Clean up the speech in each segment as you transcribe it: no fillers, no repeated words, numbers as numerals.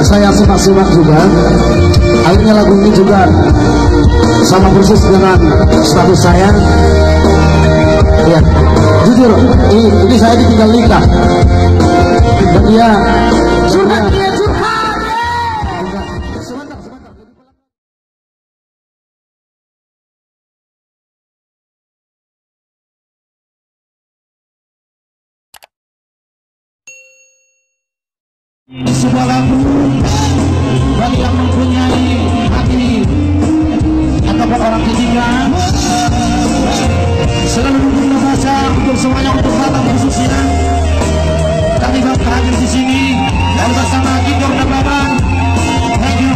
saya simak-simak juga. Akhirnya lagu ini juga sama persis dengan status saya. Ya, jujur, ini saya ditinggal nikah. Dan dia curhat. Sebuah lagu bagi yang mempunyai hati ataupun orang ketiga, selalu berguna bahasa untuk semuanya, untuk Batam khususnya. Kami bakal hadir di sini dan bersama Gigor dan Baban. Thank you.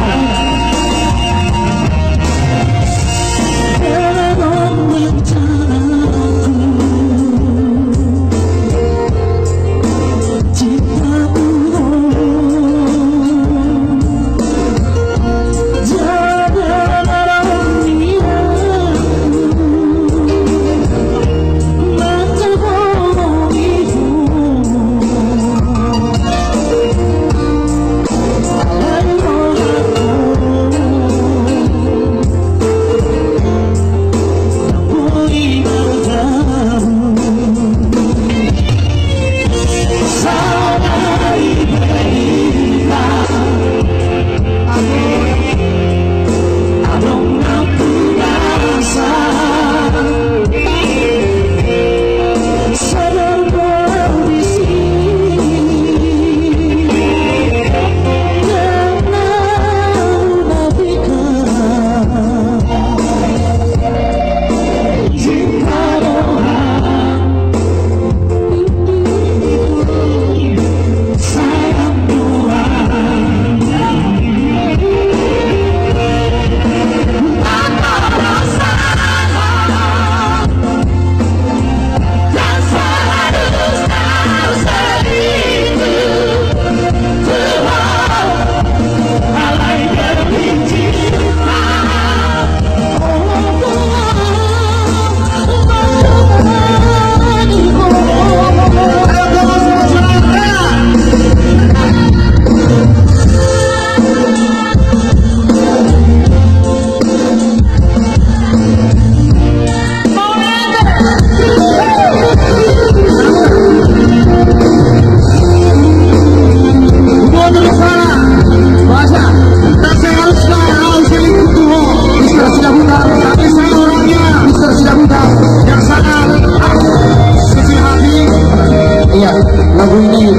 Lagu ini,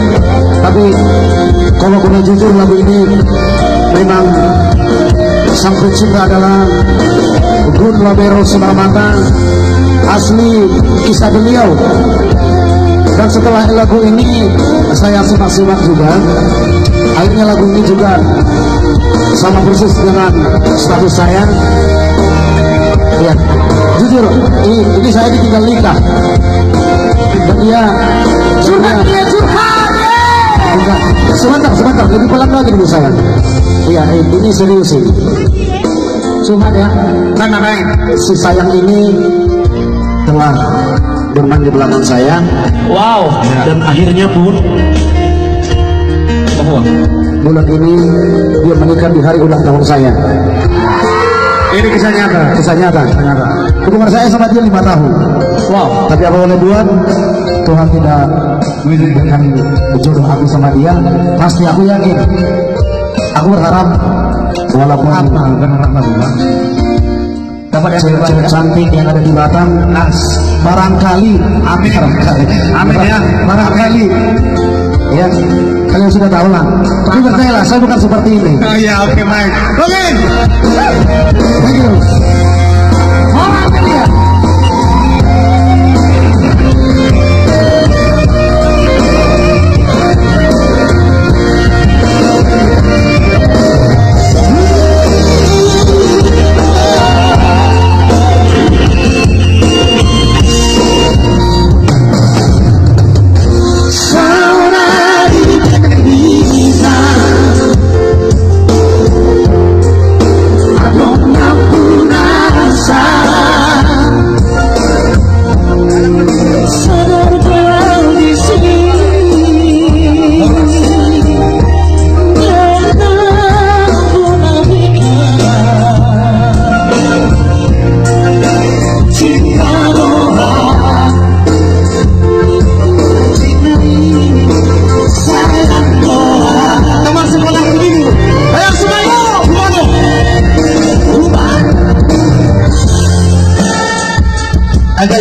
tapi kalau boleh jujur, lagu ini memang sang pencipta adalah Gun Labero Sumamata, asli kisah beliau. Dan setelah lagu ini saya simak-simak juga. Akhirnya lagu ini juga sama persis dengan status saya. Ya, jujur, ini saya ditinggal nikah. Dan dia curhat. Sebentar, lebih pelan lagi dulu saya. Iya, ini serius ini. Curhat ya. Karena si sayang ini telah bermain di belakang saya. Wow. Dan akhirnya pun bahwa bulan ini dia menikah di hari ulang tahun saya. Ini kisah nyata. Hubungan saya sama dia 5 tahun. Wow. Tapi apa boleh buat, Tuhan tidak memberikan jodoh aku sama dia. Pasti aku yakin. Aku berharap walaupun dapat cewek cantik yang ada di Batam, barangkali, amin ya, barangkali. Ya, kalian sudah tahu lah. Tapi percayalah, saya bukan seperti ini. Oh ya, oke, baik. Oke. Thank you.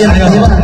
yang Ayo. kasih Pak.